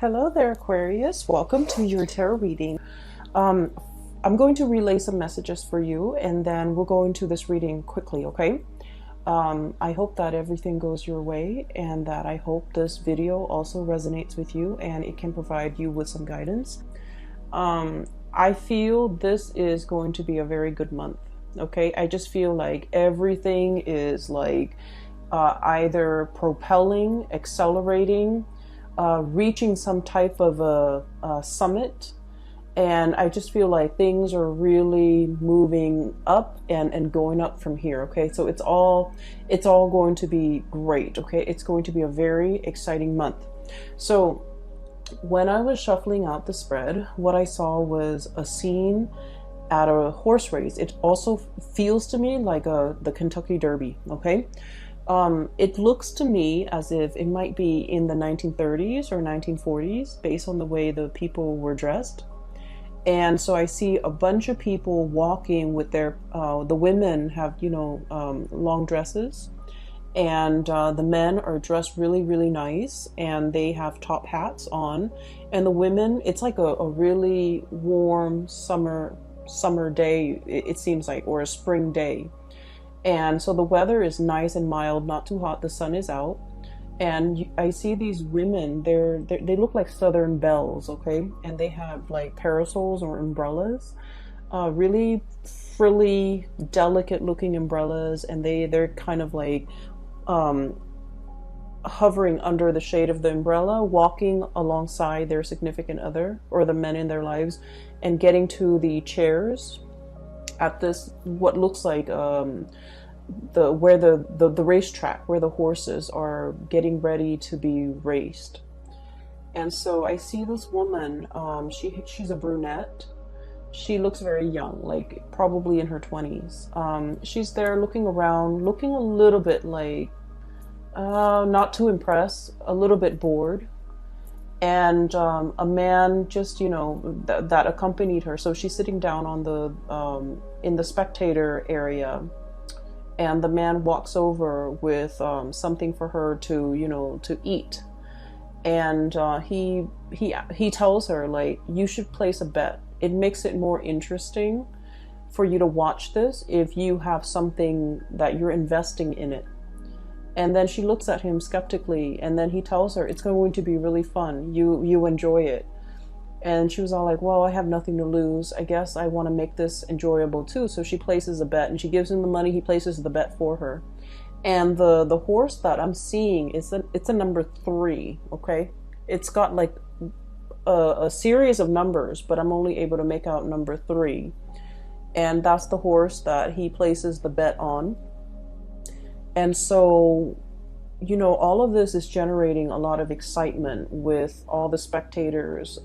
Hello there, Aquarius. Welcome to your tarot reading. I'm going to relay some messages for you, and then we'll go into this reading quickly, okay? I hope that everything goes your way, and that I hope this video also resonates with you and it can provide you with some guidance. I feel this is going to be a very good month, okay? I just feel like everything is like either propelling, accelerating, reaching some type of a summit, and I just feel like things are really moving up and going up from here. Okay, so it's all going to be great. Okay, it's going to be a very exciting month. So when I was shuffling out the spread, what I saw was a scene at a horse race. It also feels to me like the Kentucky Derby. Okay. It looks to me as if it might be in the 1930s or 1940s based on the way the people were dressed. And so I see a bunch of people walking with their, the women have, long dresses, and the men are dressed really, really nice, and they have top hats on. And the women, it's like a really warm summer day, it seems like, or a spring day. And so the weather is nice and mild, not too hot. The sun is out, and I see these women. They look like Southern belles, okay? And they have like parasols or umbrellas, really frilly, delicate-looking umbrellas, and they're kind of like hovering under the shade of the umbrella, walking alongside their significant other or the men in their lives, and getting to the chairs at this what looks like the racetrack where the horses are getting ready to be raced. And so I see this woman, she's a brunette. She looks very young, like probably in her 20s. She's there looking around, looking a little bit like not too impressed, a little bit bored. And a man just, that accompanied her. So she's sitting down on the in the spectator area, and the man walks over with something for her to, to eat. And he tells her, like, you should place a bet. It makes it more interesting for you to watch this if you have something that you're investing in it. And then she looks at him skeptically, and then he tells her it's going to be really fun. You enjoy it. And she was all like, well, I have nothing to lose. I guess I want to make this enjoyable too. So she places a bet, and she gives him the money. He places the bet for her. And the horse that I'm seeing it's a number 3. Okay, it's got like a series of numbers, but I'm only able to make out number 3. And that's the horse that he places the bet on. And so, all of this is generating a lot of excitement with all the spectators.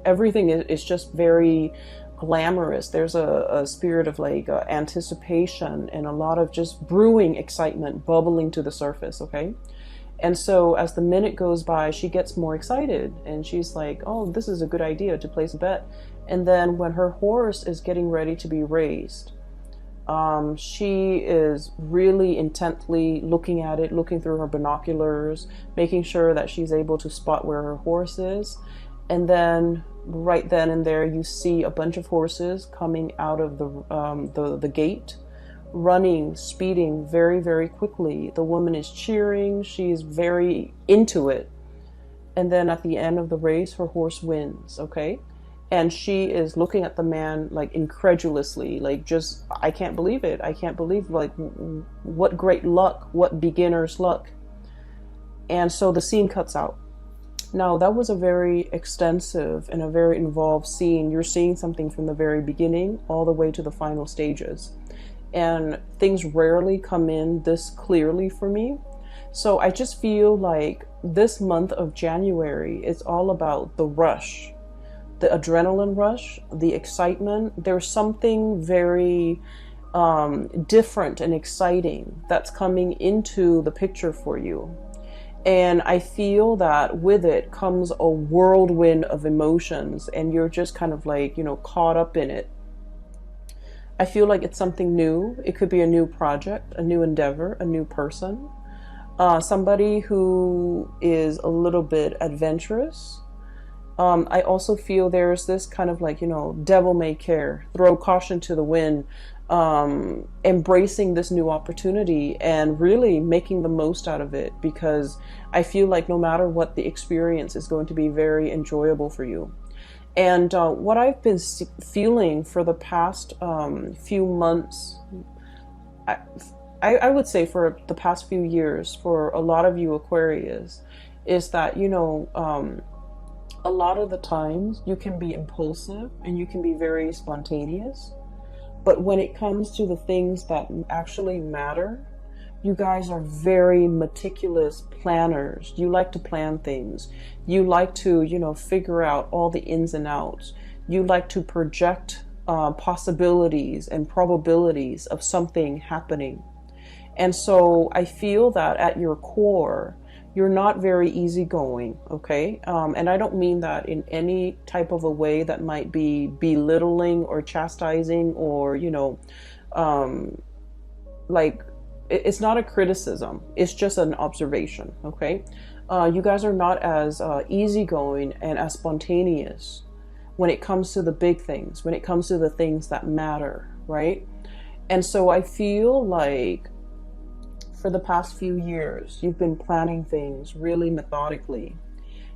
Everything is just very glamorous. There's a spirit of like anticipation and a lot of just brewing excitement bubbling to the surface, okay? And so as the minute goes by, she gets more excited, and she's like, oh, this is a good idea to place a bet. And then when her horse is getting ready to be raised, she is really intently looking at it, looking through her binoculars, making sure that she's able to spot where her horse is. And then right then and there, you see a bunch of horses coming out of the gate, running, speeding very, very quickly. The woman is cheering. She's very into it. And then at the end of the race, her horse wins, okay? And she is looking at the man like incredulously, like just, I can't believe it. I can't believe, like, what great luck, what beginner's luck. And so the scene cuts out. Now, that was a very extensive and a very involved scene. You're seeing something from the very beginning all the way to the final stages. And things rarely come in this clearly for me. So I just feel like this month of January is all about the rush. The adrenaline rush, the excitement. There's something very different and exciting that's coming into the picture for you. And I feel that with it comes a whirlwind of emotions, and you're just kind of like, caught up in it. I feel like it's something new. It could be a new project, a new endeavor, a new person. Somebody who is a little bit adventurous. I also feel there's this kind of like, devil may care, throw caution to the wind, embracing this new opportunity and really making the most out of it, because I feel like no matter what, the experience is going to be very enjoyable for you. And what I've been feeling for the past few months, I would say for the past few years, for a lot of you Aquarius, is that, a lot of the times you can be impulsive and you can be very spontaneous. But when it comes to the things that actually matter, you guys are very meticulous planners. You like to plan things. You like to, figure out all the ins and outs. You like to project possibilities and probabilities of something happening. And so I feel that at your core, you're not very easygoing, okay? And I don't mean that in any type of a way that might be belittling or chastising or, like, it's not a criticism. It's just an observation, okay? You guys are not as easygoing and as spontaneous when it comes to the big things, when it comes to the things that matter, right? And so I feel like for the past few years, you've been planning things really methodically.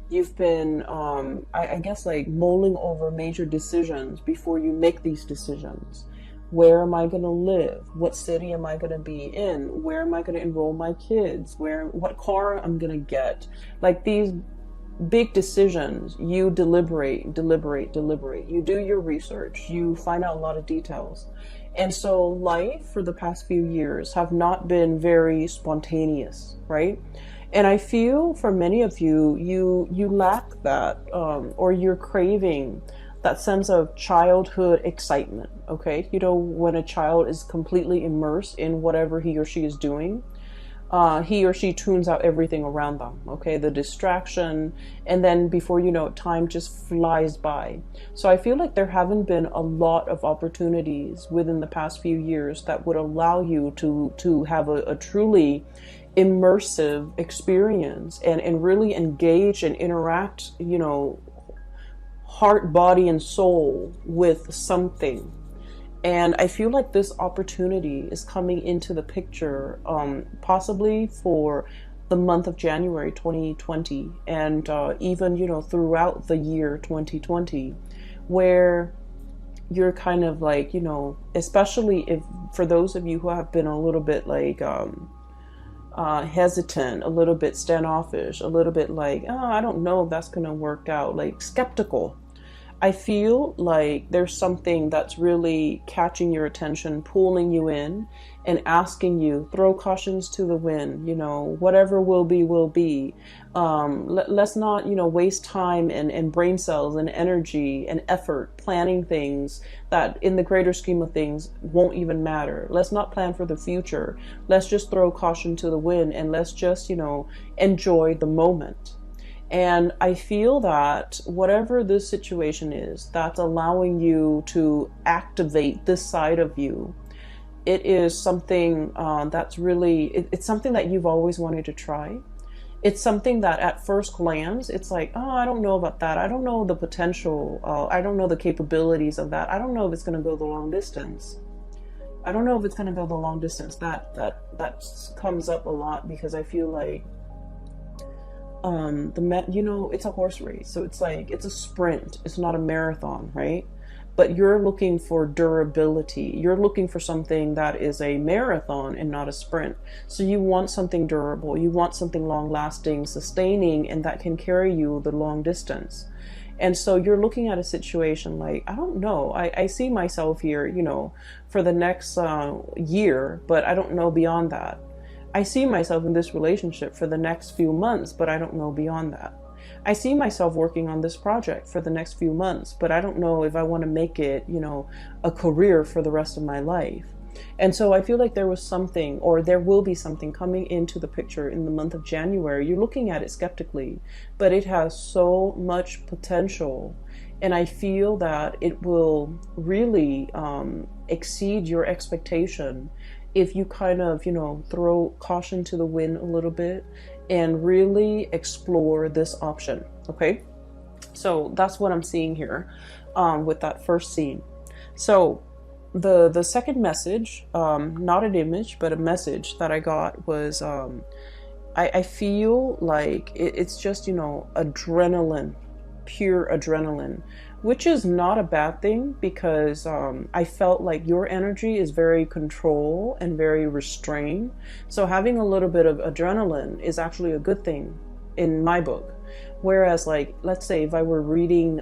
You've been, I guess, like mulling over major decisions before you make these decisions. Where am I going to live? What city am I going to be in? Where am I going to enroll my kids? What car I'm going to get? Like these big decisions, you deliberate. You do your research. You find out a lot of details. And so life for the past few years have not been very spontaneous, right? And I feel for many of you, you lack that, or you're craving that sense of childhood excitement, okay? When a child is completely immersed in whatever he or she is doing, he or she tunes out everything around them, okay? The distraction, and then before you know it, time just flies by. So I feel like there haven't been a lot of opportunities within the past few years that would allow you to have a truly immersive experience and really engage and interact, heart, body, and soul with something. And I feel like this opportunity is coming into the picture, possibly for the month of January 2020, and even, throughout the year 2020, where you're kind of like, especially if for those of you who have been a little bit like hesitant, a little bit standoffish, a little bit like, oh, I don't know if that's going to work out, like skeptical. I feel like there's something that's really catching your attention, pulling you in and asking you, throw cautions to the wind, whatever will be, will be. Let's not, waste time and brain cells and energy and effort planning things that in the greater scheme of things won't even matter. Let's not plan for the future. Let's just throw caution to the wind and let's just, enjoy the moment. And I feel that whatever this situation is that's allowing you to activate this side of you, it is something that's really, it's something that you've always wanted to try. It's something that at first glance, it's like, oh, I don't know about that. I don't know the potential. I don't know the capabilities of that. I don't know if it's going to go the long distance. I don't know if it's going to go the long distance. That comes up a lot because I feel like it's a horse race, so it's like it's a sprint, it's not a marathon, right? But you're looking for durability. You're looking for something that is a marathon and not a sprint. So you want something durable, you want something long lasting, sustaining, and that can carry you the long distance. And so you're looking at a situation like, I don't know, I see myself here, for the next year, but I don't know beyond that. I see myself in this relationship for the next few months, but I don't know beyond that. I see myself working on this project for the next few months, but I don't know if I want to make it, a career for the rest of my life. And so I feel like there was something, or there will be something coming into the picture in the month of January. You're looking at it skeptically, but it has so much potential. And I feel that it will really exceed your expectation if you kind of, you know, throw caution to the wind a little bit and really explore this option. Okay, so that's what I'm seeing here with that first scene. So the second message, not an image but a message that I got was I feel like it's just, you know, adrenaline, pure adrenaline, which is not a bad thing, because I felt like your energy is very control and very restrained. So having a little bit of adrenaline is actually a good thing in my book. Whereas, like, let's say if I were reading,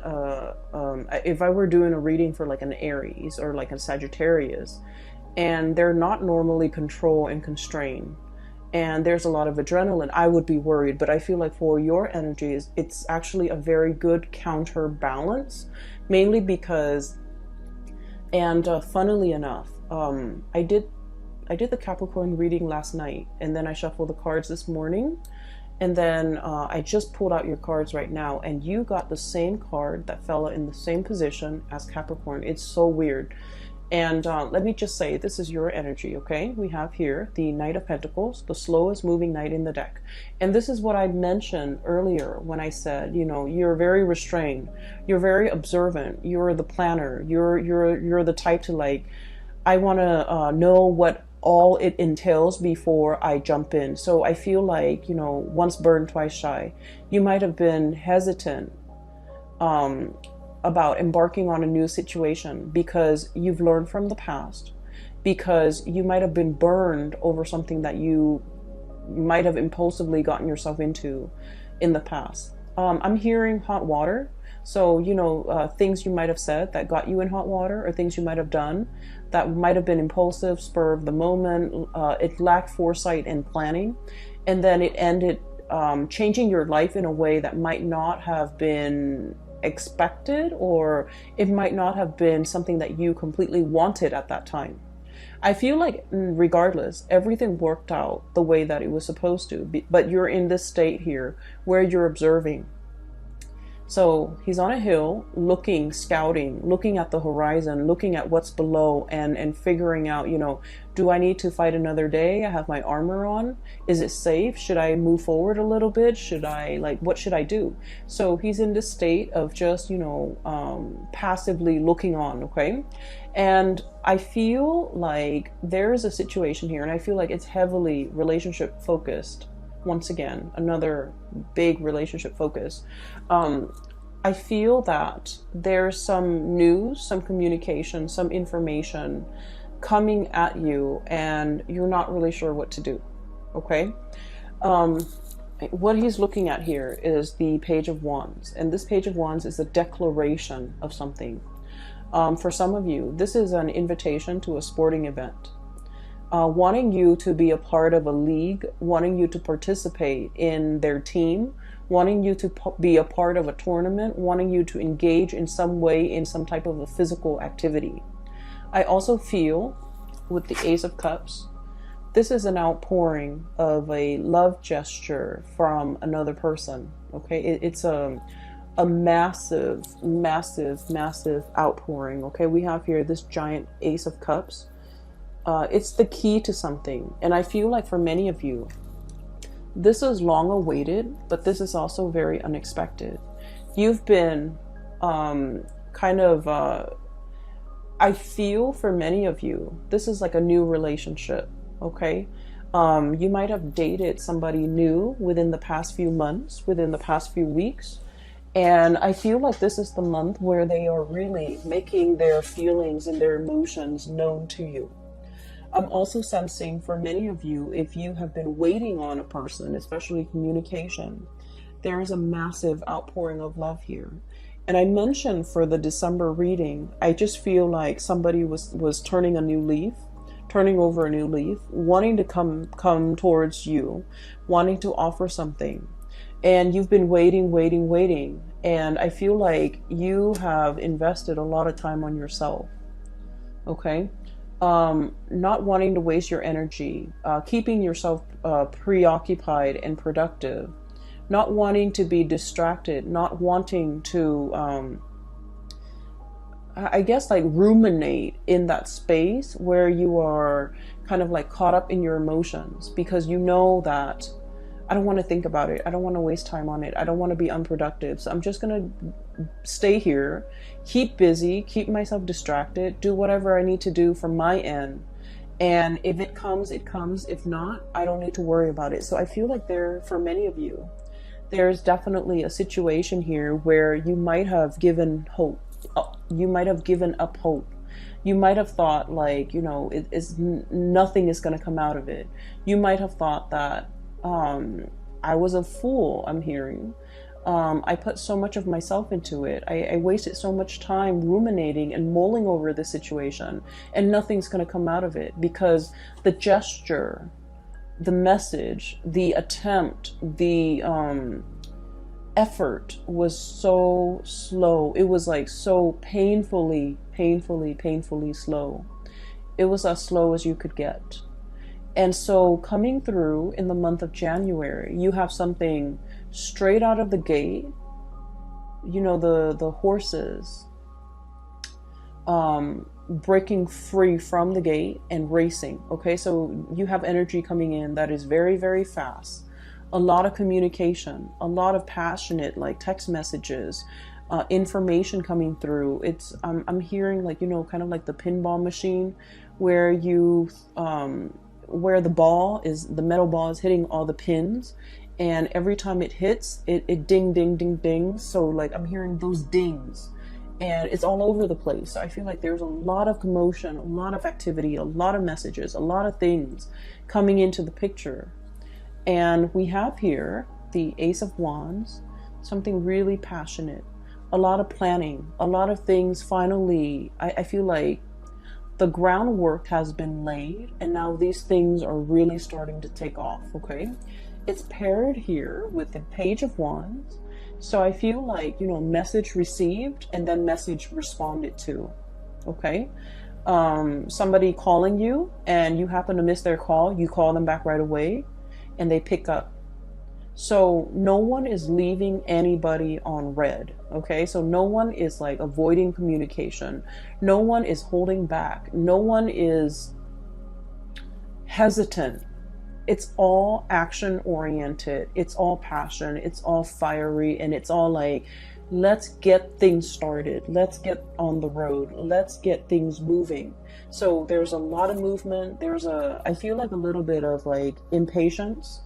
if I were doing a reading for like an Aries or like a Sagittarius, and they're not normally control and constrained, and there's a lot of adrenaline, I would be worried. But I feel like for your energies, it's actually a very good counterbalance, mainly because, and funnily enough, I did the Capricorn reading last night, and then I shuffled the cards this morning, and then I just pulled out your cards right now, and you got the same card that fell in the same position as Capricorn. It's so weird. And let me just say, this is your energy, okay? We have here the Knight of Pentacles, the slowest moving knight in the deck. And this is what I mentioned earlier when I said, you know, you're very restrained, you're very observant, you're the planner, you're the type to, like, I want to know what all it entails before I jump in. So I feel like, you know, once burned, twice shy. You might have been hesitant about embarking on a new situation because you've learned from the past, because you might have been burned over something that you might have impulsively gotten yourself into in the past. I'm hearing hot water. So, you know, things you might have said that got you in hot water, or things you might have done that might have been impulsive, spur of the moment. It lacked foresight and planning. And then it ended changing your life in a way that might not have been expected, or it might not have been something that you completely wanted at that time. I feel like regardless, everything worked out the way that it was supposed to, but you're in this state here where you're observing. So he's on a hill looking, scouting, looking at the horizon, looking at what's below, and figuring out, you know, do I need to fight another day? I have my armor on. Is it safe? Should I move forward a little bit? Should I, like, what should I do? So he's in this state of just, you know, passively looking on, okay? And I feel like there's a situation here, and I feel like it's heavily relationship focused. Once again, another big relationship focus. I feel that there's some news, some communication, some information coming at you, and you're not really sure what to do. Okay? What he's looking at here is the Page of Wands, and this Page of Wands is a declaration of something. For some of you, this is an invitation to a sporting event. Wanting you to be a part of a league, wanting you to participate in their team, wanting you to be a part of a tournament, wanting you to engage in some way in some type of a physical activity. I also feel with the Ace of Cups, this is an outpouring of a love gesture from another person. Okay, it's a massive, massive, massive outpouring. Okay, we have here this giant Ace of Cups. It's the key to something. And I feel like for many of you, this is long awaited, but this is also very unexpected. You've been I feel for many of you, this is like a new relationship, okay? You might have dated somebody new within the past few months, within the past few weeks. And I feel like this is the month where they are really making their feelings and their emotions known to you. I'm also sensing for many of you, if you have been waiting on a person, especially communication, there is a massive outpouring of love here. And I mentioned for the December reading, I just feel like somebody was turning a new leaf, turning over a new leaf, wanting to come towards you, wanting to offer something. And you've been waiting. And I feel like you have invested a lot of time on yourself. Okay? Not wanting to waste your energy, keeping yourself preoccupied and productive, not wanting to be distracted, not wanting to I guess like ruminate in that space where you are kind of like caught up in your emotions, because you know that I don't want to think about it. I don't want to waste time on it. I don't want to be unproductive. So I'm just going to stay here, keep busy, keep myself distracted, do whatever I need to do from my end. And if it comes, it comes. If not, I don't need to worry about it. So I feel like for many of you, there's definitely a situation here where you might have given hope. You might have given up hope. You might have thought like, nothing is going to come out of it. You might have thought that I was a fool, I'm hearing. I put so much of myself into it. I wasted so much time ruminating and mulling over the situation, and nothing's going to come out of it, because the gesture, the message, the attempt, the effort was so slow. It was like so painfully slow. It was as slow as you could get. And so coming through in the month of January, you have something straight out of the gate. The horses breaking free from the gate and racing. Okay, so you have energy coming in that is very, very fast. A lot of communication, a lot of passionate like text messages, information coming through. It's I'm hearing like, kind of like the pinball machine where where the metal ball is hitting all the pins, and every time it hits, it ding ding ding ding. So like I'm hearing those dings, and it's all over the place. So I feel like there's a lot of commotion, a lot of activity, a lot of messages, a lot of things coming into the picture. And we have here the Ace of Wands, something really passionate, a lot of planning, a lot of things. Finally, I feel like the groundwork has been laid, and now these things are really starting to take off. Okay, it's paired here with the Page of Wands. So I feel like, message received and then message responded to. Okay, somebody calling you and you happen to miss their call, you call them back right away and they pick up. So no one is leaving anybody on red. Okay, so no one is like avoiding communication. No one is holding back. No one is hesitant. It's all action oriented. It's all passion. It's all fiery. And it's all like, let's get things started. Let's get on the road. Let's get things moving. So there's a lot of movement. I feel like a little bit of like impatience.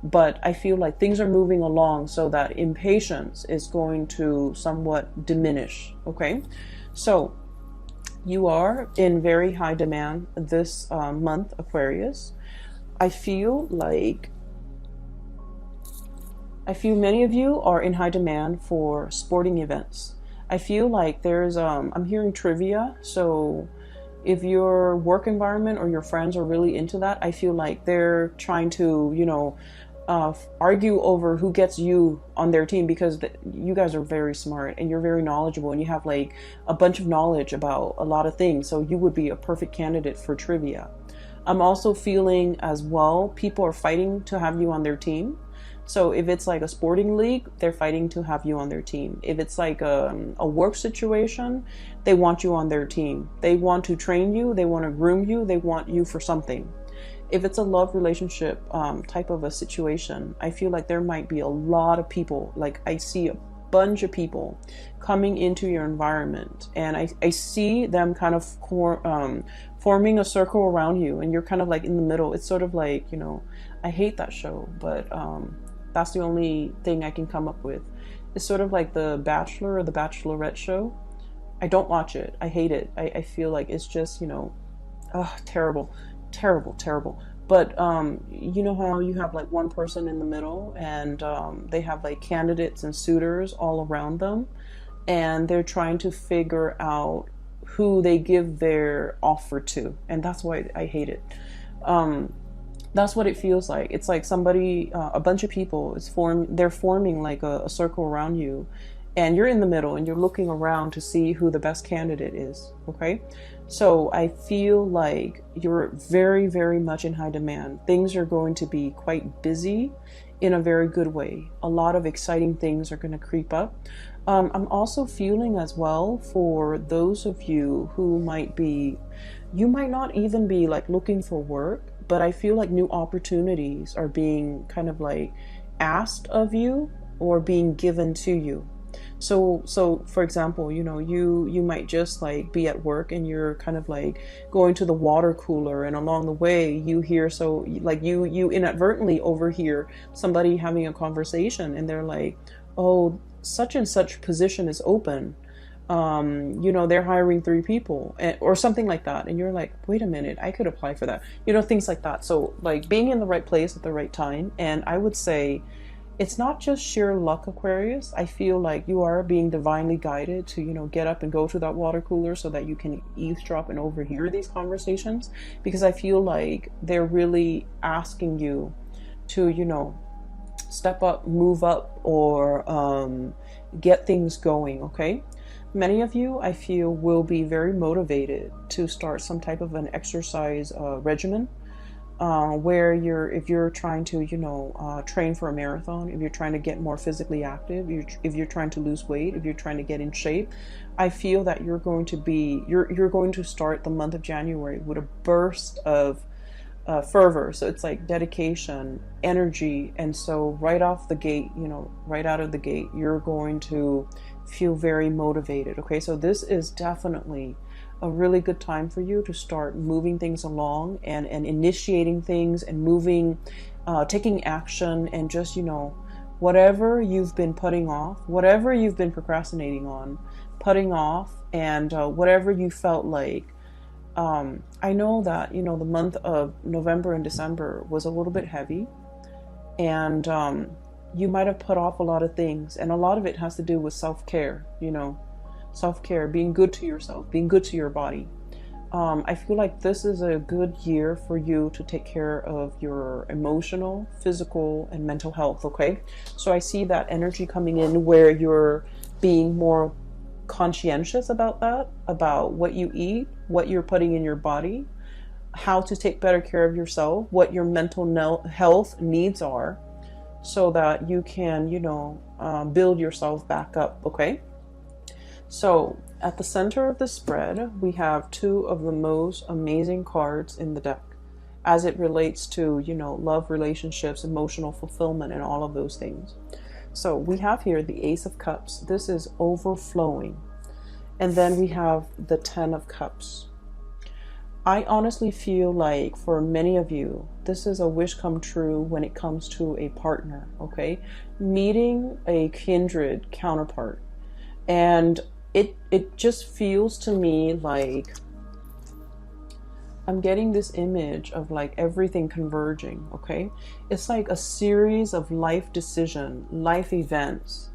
But I feel like things are moving along, so that impatience is going to somewhat diminish. Okay, so you are in very high demand this month, Aquarius. I feel many of you are in high demand for sporting events. I feel like there's I'm hearing trivia. So if your work environment or your friends are really into that, I feel like they're trying to, argue over who gets you on their team, because you guys are very smart and you're very knowledgeable and you have like a bunch of knowledge about a lot of things. So you would be a perfect candidate for trivia. I'm also feeling as well, people are fighting to have you on their team. So if it's like a sporting league, they're fighting to have you on their team. If it's like a work situation, they want you on their team. They want to train you. They want to groom you. They want you for something. If it's a love relationship type of a situation, I feel like there might be a lot of people. Like I see a bunch of people coming into your environment, and I see them kind of forming a circle around you, and you're kind of like in the middle. It's sort of like, I hate that show, but that's the only thing I can come up with. It's sort of like The Bachelor or The Bachelorette show. I don't watch it. I hate it. I feel like it's just, terrible. But you know how you have like one person in the middle, and they have like candidates and suitors all around them, and they're trying to figure out who they give their offer to, and that's why I hate it. That's what it feels like. It's like somebody, a bunch of people, they're forming like a circle around you, and you're in the middle and you're looking around to see who the best candidate is. Okay, so I feel like you're very, very much in high demand. Things are going to be quite busy in a very good way. A lot of exciting things are going to creep up. I'm also feeling as well for those of you who might be, you might not even be like looking for work, but I feel like new opportunities are being kind of like asked of you or being given to you. So for example, you might just like be at work and you're kind of like going to the water cooler, and along the way you hear, so like you inadvertently overhear somebody having a conversation, and they're like, oh, such and such position is open. They're hiring 3 people, or something like that. And you're like, wait a minute, I could apply for that. Things like that. So like being in the right place at the right time. And I would say it's not just sheer luck, Aquarius. I feel like you are being divinely guided to, get up and go to that water cooler so that you can eavesdrop and overhear these conversations, because I feel like they're really asking you to, step up, move up, or get things going, okay? Many of you, I feel, will be very motivated to start some type of an exercise regimen, where if you're trying to, train for a marathon, if you're trying to get more physically active, if you're trying to lose weight, if you're trying to get in shape, I feel that you're going to start the month of January with a burst of fervor. So it's like dedication, energy. And so right off the gate, right out of the gate, you're going to feel very motivated. Okay, so this is definitely a really good time for you to start moving things along and initiating things and moving, taking action, and just, whatever you've been putting off, whatever you've been procrastinating on, putting off, and whatever you felt like. I know that, the month of November and December was a little bit heavy, and you might have put off a lot of things, and a lot of it has to do with self-care, self-care, being good to yourself, being good to your body. I feel like this is a good year for you to take care of your emotional, physical, and mental health, okay? So I see that energy coming in where you're being more conscientious about that, about what you eat, what you're putting in your body, how to take better care of yourself, what your mental health needs are, so that you can, build yourself back up, okay? So at the center of the spread, we have 2 of the most amazing cards in the deck as it relates to, love, relationships, emotional fulfillment, and all of those things. So we have here the Ace of Cups. This is overflowing. And then we have the 10 of Cups. I honestly feel like for many of you, this is a wish come true when it comes to a partner, okay? Meeting a kindred counterpart. And it just feels to me like I'm getting this image of like everything converging, okay? It's like a series of life decisions, life events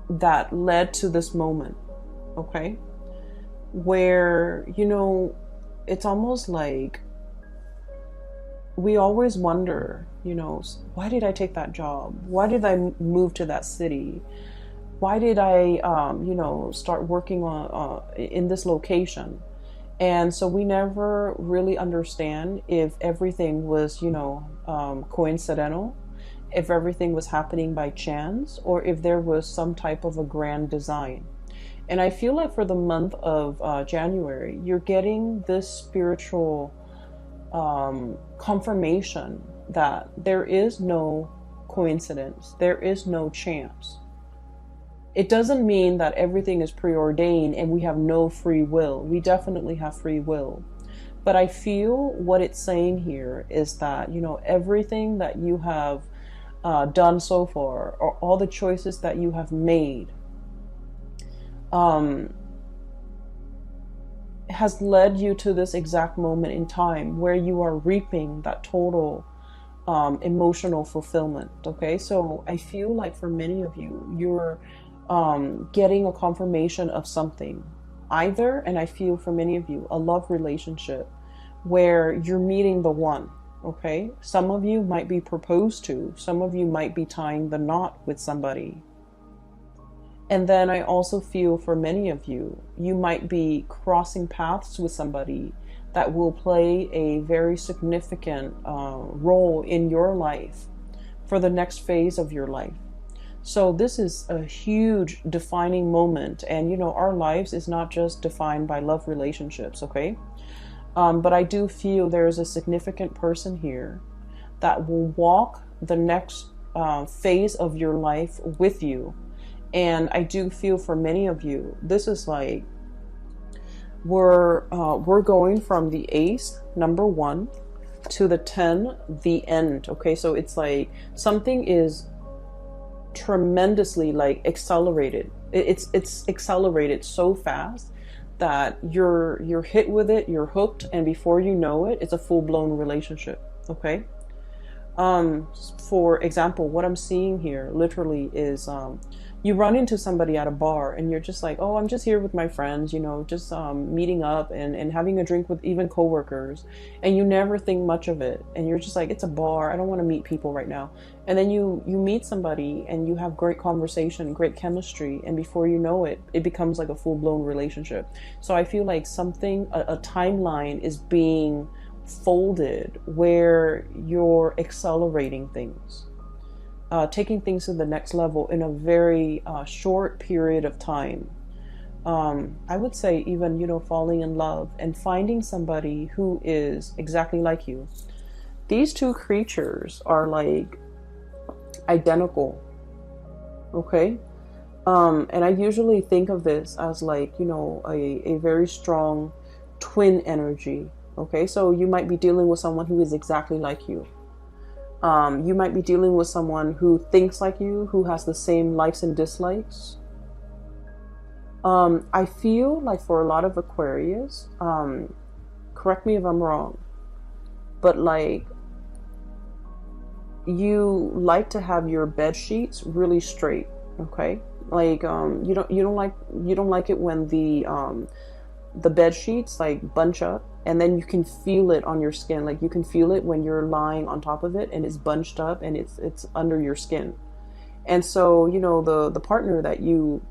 that led to this moment, okay? Where, it's almost like we always wonder, why did I take that job? Why did I move to that city? Why did I, start working on in this location? And so we never really understand if everything was, coincidental, if everything was happening by chance, or if there was some type of a grand design. And I feel like for the month of January, you're getting this spiritual confirmation that there is no coincidence, there is no chance. It doesn't mean that everything is preordained and we have no free will. We definitely have free will. But I feel what it's saying here is that, everything that you have done so far, or all the choices that you have made, has led you to this exact moment in time where you are reaping that total emotional fulfillment, okay? So I feel like for many of you, you're getting a confirmation of something, either, and I feel for many of you, a love relationship where you're meeting the one, okay? Some of you might be proposed to, some of you might be tying the knot with somebody. And then I also feel for many of you, you might be crossing paths with somebody that will play a very significant role in your life for the next phase of your life. So this is a huge defining moment. And, you know, our lives is not just defined by love relationships, okay? But I do feel there is a significant person here that will walk the next phase of your life with you. And I do feel for many of you, this is like, we're going from the ace, number 1, to the 10, the end. Okay, so it's like something is tremendously like accelerated. It's accelerated so fast that you're hit with it, you're hooked, and before you know it, it's a full-blown relationship. Okay. For example, what I'm seeing here literally is you run into somebody at a bar and you're just like, oh, I'm just here with my friends, you know, just meeting up and having a drink with even coworkers, and you never think much of it, and you're just like, it's a bar, I don't want to meet people right now. And then you meet somebody and you have great conversation, great chemistry, and before you know it, it becomes like a full-blown relationship. So I feel like something, a timeline is being folded where you're accelerating things, taking things to the next level in a very short period of time. I would say even, you know, falling in love and finding somebody who is exactly like you. These two creatures are like identical. Okay. And I usually think of this as like, you know, a very strong twin energy. Okay, so you might be dealing with someone who is exactly like you. You might be dealing with someone who thinks like you, who has the same likes and dislikes. I feel like for a lot of Aquarius, correct me if I'm wrong, but like you like to have your bed sheets really straight. Okay, like you don't like it when the bed sheets like bunch up, and then you can feel it on your skin. Like you can feel it when you're lying on top of it and it's bunched up and it's under your skin. And so, you know, the partner that you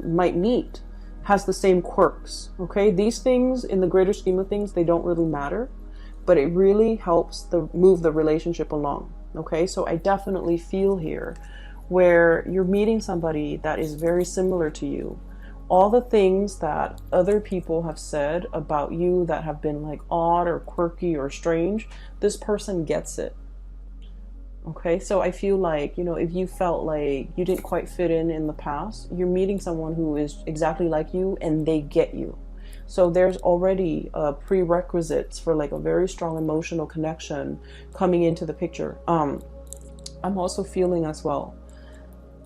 might meet has the same quirks. Okay, these things in the greater scheme of things, they don't really matter, but it really helps move the relationship along. Okay, so I definitely feel here where you're meeting somebody that is very similar to you. All the things that other people have said about you that have been like odd or quirky or strange, this person gets it. Okay, so I feel like, you know, if you felt like you didn't quite fit in the past, you're meeting someone who is exactly like you and they get you. So there's already prerequisites for like a very strong emotional connection coming into the picture. I'm also feeling as well,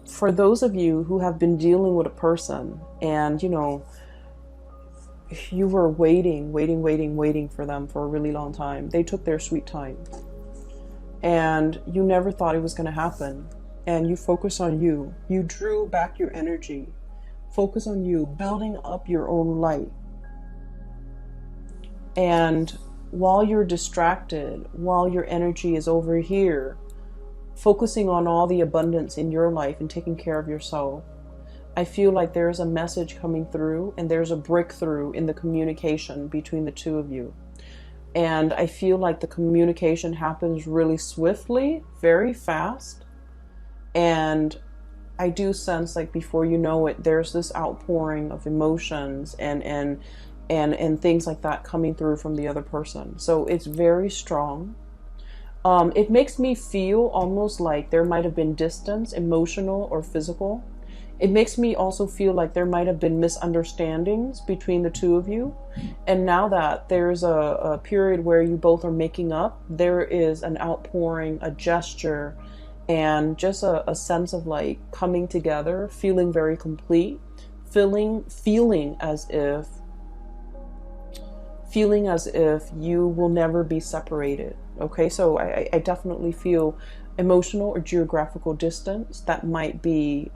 for those of you who have been dealing with a person and, you know, you were waiting for them for a really long time. They took their sweet time and you never thought it was going to happen. And you focus on you. You drew back your energy. Focus on you, building up your own light. And while you're distracted, while your energy is over here, focusing on all the abundance in your life and taking care of yourself, I feel like there's a message coming through and there's a breakthrough in the communication between the two of you. And I feel like the communication happens really swiftly, very fast. And I do sense like before you know it, there's this outpouring of emotions and things like that coming through from the other person. So it's very strong. It makes me feel almost like there might have been distance, emotional or physical. It makes me also feel like there might have been misunderstandings between the two of you. And now that there's a period where you both are making up, there is an outpouring, a gesture, and just a sense of like coming together, feeling very complete, feeling as if you will never be separated. Okay, so I definitely feel emotional or geographical distance that might be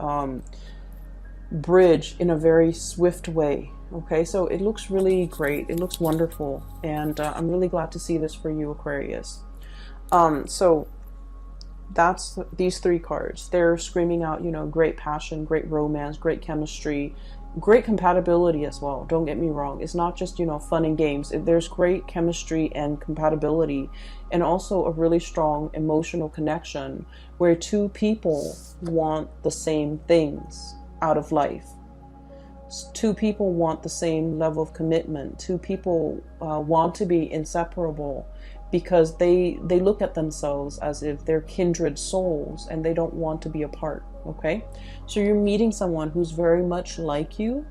bridged in a very swift way. Okay, so it looks really great. It looks wonderful. And I'm really glad to see this for you, Aquarius. So that's these three cards. They're screaming out, you know, great passion, great romance, great chemistry, Great compatibility as well. Don't get me wrong. It's not just, you know, fun and games. There's great chemistry and compatibility, and also a really strong emotional connection where two people want the same things out of life. Two people want the same level of commitment. Two people want to be inseparable because they look at themselves as if they're kindred souls and they don't want to be apart. Okay, so you're meeting someone who's very much like you,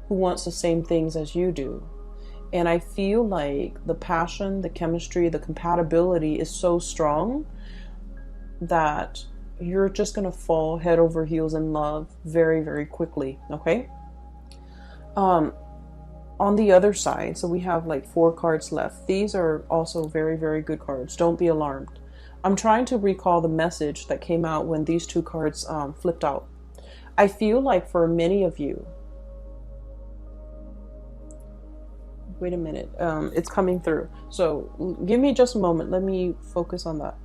who wants the same things as you do. And I feel like the passion, the chemistry, the compatibility is so strong that you're just going to fall head over heels in love very, very quickly. Okay. On the other side, so we have like 4 cards left. These are also very, very good cards. Don't be alarmed. I'm trying to recall the message that came out when these 2 cards flipped out. I feel like for many of you, wait a minute, it's coming through. So give me just a moment. Let me focus on that.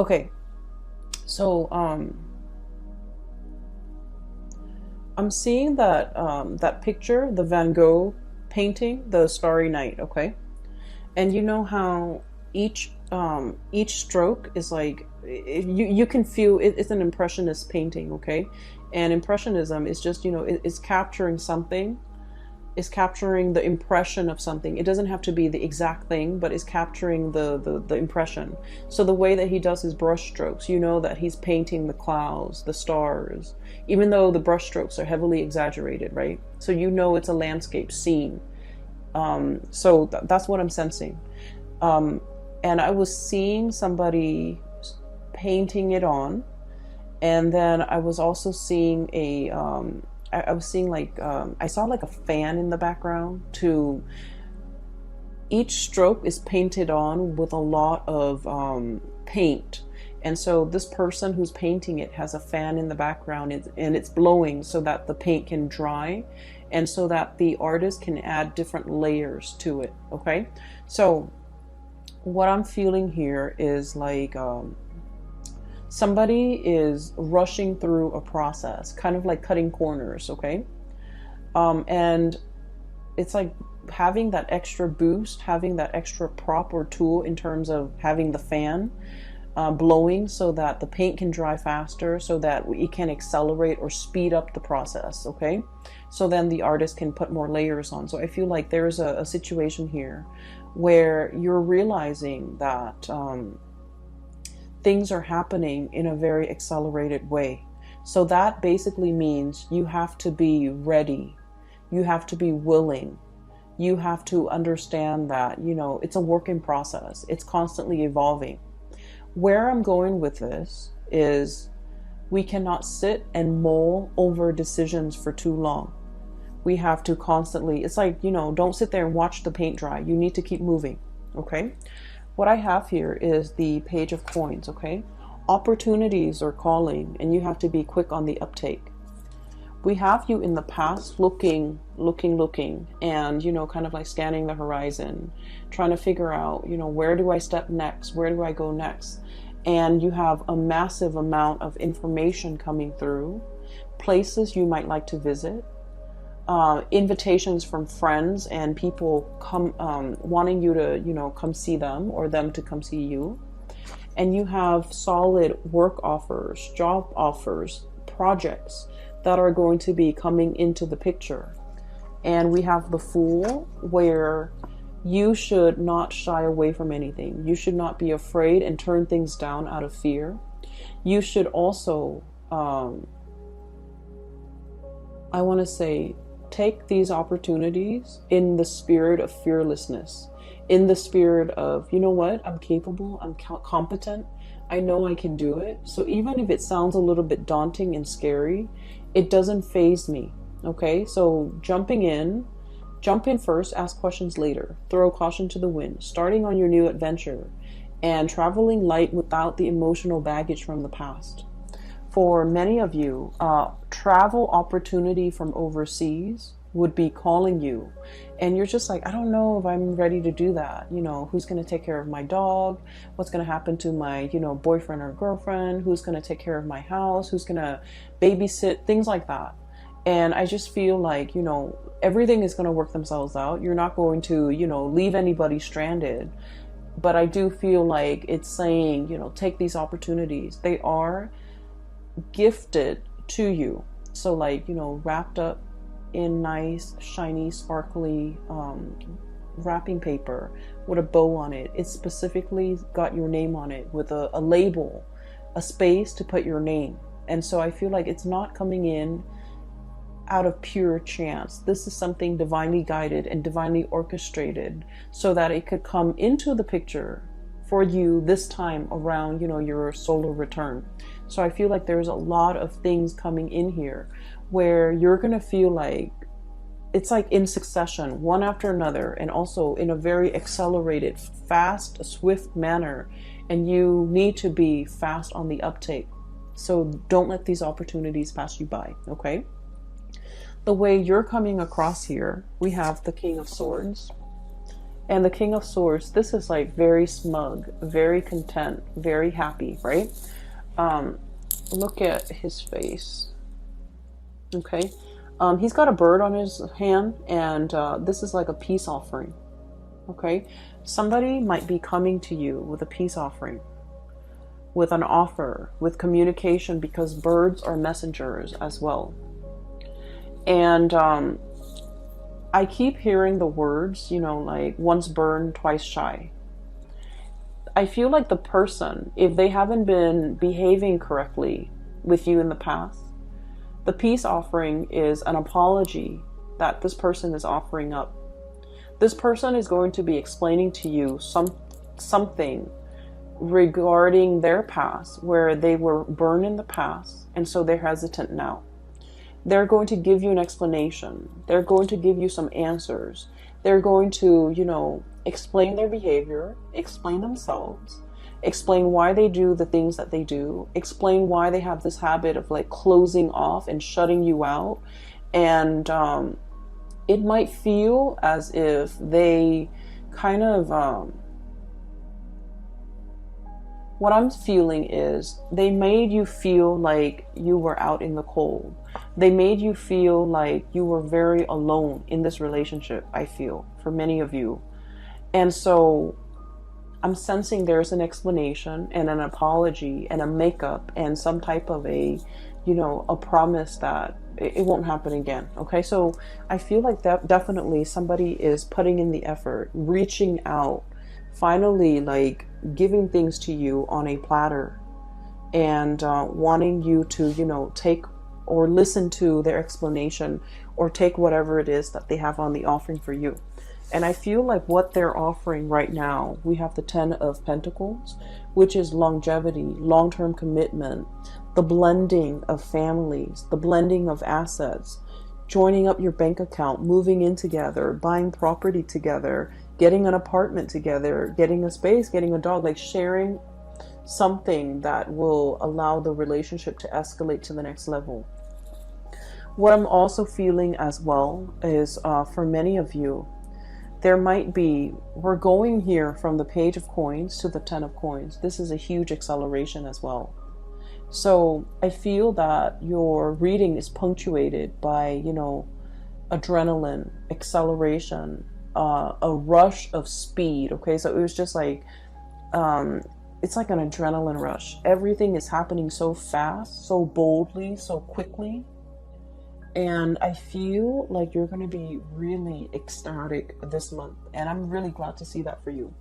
Okay, so I'm seeing that that picture, the Van Gogh painting, the Starry Night. Okay, and you know how each stroke is like, you can feel it's an impressionist painting. Okay, and impressionism is just, you know, it's capturing something. Is capturing the impression of something. It doesn't have to be the exact thing, but it's capturing the impression. So the way that he does his brush strokes, you know that he's painting the clouds, the stars, even though the brush strokes are heavily exaggerated, right? So you know it's a landscape scene. So that's what I'm sensing. And I was seeing somebody painting it on, and then I was also seeing I was seeing like, I saw like a fan in the background. To each stroke is painted on with a lot of paint. And so this person who's painting it has a fan in the background, and it's blowing so that the paint can dry and so that the artist can add different layers to it. Okay. So what I'm feeling here is like, somebody is rushing through a process, kind of like cutting corners, okay? And it's like having that extra boost, having that extra prop or tool in terms of having the fan blowing so that the paint can dry faster, so that it can accelerate or speed up the process, okay? So then the artist can put more layers on. So I feel like there's a situation here where you're realizing that things are happening in a very accelerated way. So that basically means you have to be ready. You have to be willing. You have to understand that, you know, it's a work in process. It's constantly evolving. Where I'm going with this is we cannot sit and mull over decisions for too long. We have to constantly, it's like, you know, don't sit there and watch the paint dry. You need to keep moving, okay? What I have here is the Page of Coins, okay? Opportunities are calling, and you have to be quick on the uptake. We have you in the past looking, and, you know, kind of like scanning the horizon, trying to figure out, you know, where do I step next? Where do I go next? And you have a massive amount of information coming through, places you might like to visit, invitations from friends and people wanting you to, you know, come see them or them to come see you. And you have solid work offers, job offers, projects that are going to be coming into the picture. And we have the Fool, where you should not shy away from anything. You should not be afraid and turn things down out of fear. You should also, I want to say, take these opportunities in the spirit of fearlessness, in the spirit of, you know what, I'm capable, I'm competent, I know I can do it. So even if it sounds a little bit daunting and scary, it doesn't faze me, okay? So jump in first, ask questions later, throw caution to the wind, starting on your new adventure, and traveling light without the emotional baggage from the past. For many of you, travel opportunity from overseas would be calling you, and you're just like, I don't know if I'm ready to do that. You know, who's going to take care of my dog? What's going to happen to my, you know, boyfriend or girlfriend? Who's going to take care of my house? Who's going to babysit? Things like that. And I just feel like, you know, everything is going to work themselves out. You're not going to, you know, leave anybody stranded. But I do feel like it's saying, you know, take these opportunities. They are gifted to you. So like, you know, wrapped up in nice, shiny, sparkly wrapping paper with a bow on it. It's specifically got your name on it with a label, a space to put your name. And so I feel like it's not coming in out of pure chance. This is something divinely guided and divinely orchestrated so that it could come into the picture for you this time around, you know, your solar return. So I feel like there's a lot of things coming in here where you're going to feel like it's like in succession, one after another, and also in a very accelerated, fast, swift manner. And you need to be fast on the uptake. So don't let these opportunities pass you by, okay? The way you're coming across here, we have the King of Swords. And the King of Swords, this is like very smug, very content, very happy, right? Look at his face. Okay. He's got a bird on his hand, and this is like a peace offering. Okay. Somebody might be coming to you with a peace offering, with an offer, with communication, because birds are messengers as well. And I keep hearing the words, you know, like once burned, twice shy. I feel like the person, if they haven't been behaving correctly with you in the past, the peace offering is an apology that this person is offering up. This person is going to be explaining to you something regarding their past, where they were burned in the past, and so they're hesitant now. They're going to give you an explanation. They're going to give you some answers. They're going to, you know, explain their behavior, explain themselves, explain why they do the things that they do, explain why they have this habit of like closing off and shutting you out. And it might feel as if they kind of, what I'm feeling is they made you feel like you were out in the cold. They made you feel like you were very alone in this relationship, I feel, for many of you. And so I'm sensing there's an explanation and an apology and a makeup and some type of a, you know, a promise that it won't happen again. Okay, so I feel like that definitely somebody is putting in the effort, reaching out, finally like giving things to you on a platter, and wanting you to, you know, take or listen to their explanation or take whatever it is that they have on the offering for you. And I feel like what they're offering right now, we have the 10 of Pentacles, which is longevity, long-term commitment, the blending of families, the blending of assets, joining up your bank account, moving in together, buying property together, getting an apartment together, getting a space, getting a dog, like sharing something that will allow the relationship to escalate to the next level. What I'm also feeling as well is for many of you, there might be, we're going here from the Page of Coins to the 10 of Coins. This is a huge acceleration as well. So I feel that your reading is punctuated by, you know, adrenaline, acceleration, a rush of speed. Okay, so it was just like, it's like an adrenaline rush. Everything is happening so fast, so boldly, so quickly. And I feel like you're going to be really ecstatic this month. And I'm really glad to see that for you.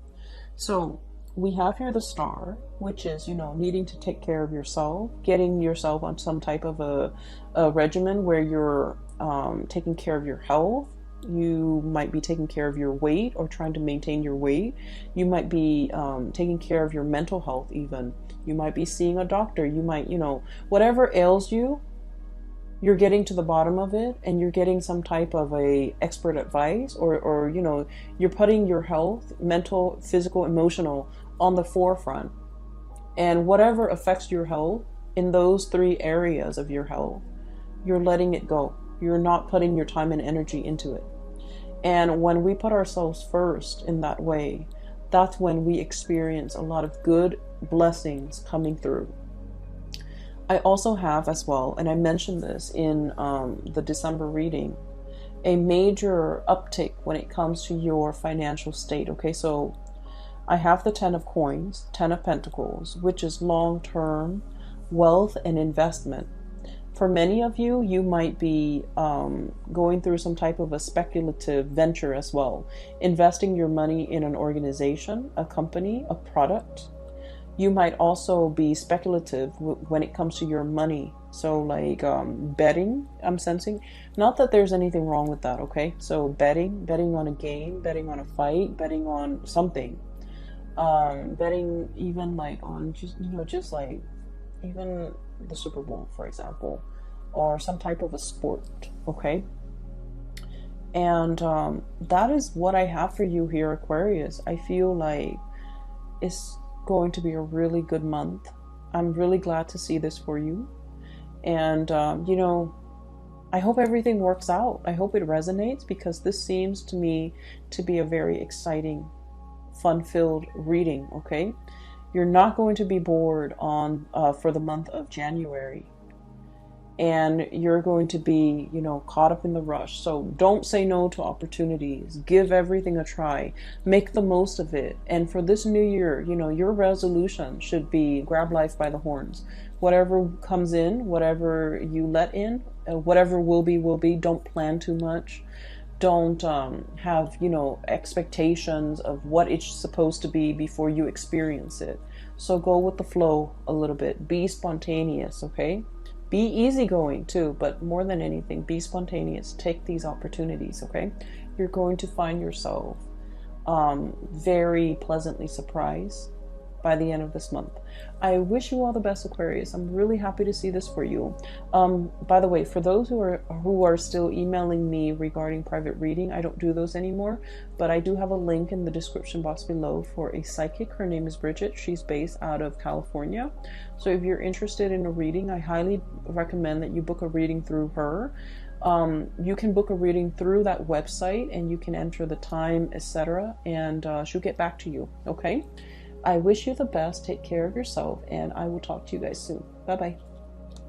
So we have here the Star, which is, you know, needing to take care of yourself, getting yourself on some type of a regimen where you're taking care of your health. You might be taking care of your weight or trying to maintain your weight. You might be taking care of your mental health even. You might be seeing a doctor. You might, you know, whatever ails you, you're getting to the bottom of it, and you're getting some type of a expert advice, or you know, you're putting your health, mental, physical, emotional, on the forefront. And whatever affects your health in those 3 areas of your health, you're letting it go. You're not putting your time and energy into it. And when we put ourselves first in that way, that's when we experience a lot of good blessings coming through. I also have as well, and I mentioned this in the December reading, a major uptick when it comes to your financial state. Okay, so I have the 10 of coins, 10 of pentacles, which is long-term wealth and investment. For many of you, you might be going through some type of a speculative venture as well, investing your money in an organization, a company, a product. You might also be speculative when it comes to your money. So like betting, I'm sensing. Not that there's anything wrong with that, okay? So betting on a game, betting on a fight, betting on something. Betting even like on just like even the Super Bowl, for example, or some type of a sport, okay? And that is what I have for you here, Aquarius. I feel like it's going to be a really good month. I'm really glad to see this for you. And, I hope everything works out. I hope it resonates, because this seems to me to be a very exciting, fun-filled reading, okay? You're not going to be bored on for the month of January. And you're going to be, caught up in the rush. So don't say no to opportunities. Give everything a try. Make the most of it. And for this new year, your resolution should be grab life by the horns. Whatever comes in, whatever you let in, whatever will be, will be. Don't plan too much. Don't have, expectations of what it's supposed to be before you experience it. So go with the flow a little bit. Be spontaneous, okay? Be easygoing too, but more than anything, be spontaneous. Take these opportunities, okay? You're going to find yourself very pleasantly surprised by the end of this month. I wish you all the best, Aquarius. I'm really happy to see this for you. By the way, for those who are still emailing me regarding private reading, I don't do those anymore, but I do have a link in the description box below for a psychic. Her name is Bridget. She's based out of California. So if you're interested in a reading, I highly recommend that you book a reading through her. You can book a reading through that website, and you can enter the time, etc., and she'll get back to you, okay? I wish you the best. Take care of yourself, and I will talk to you guys soon. Bye-bye.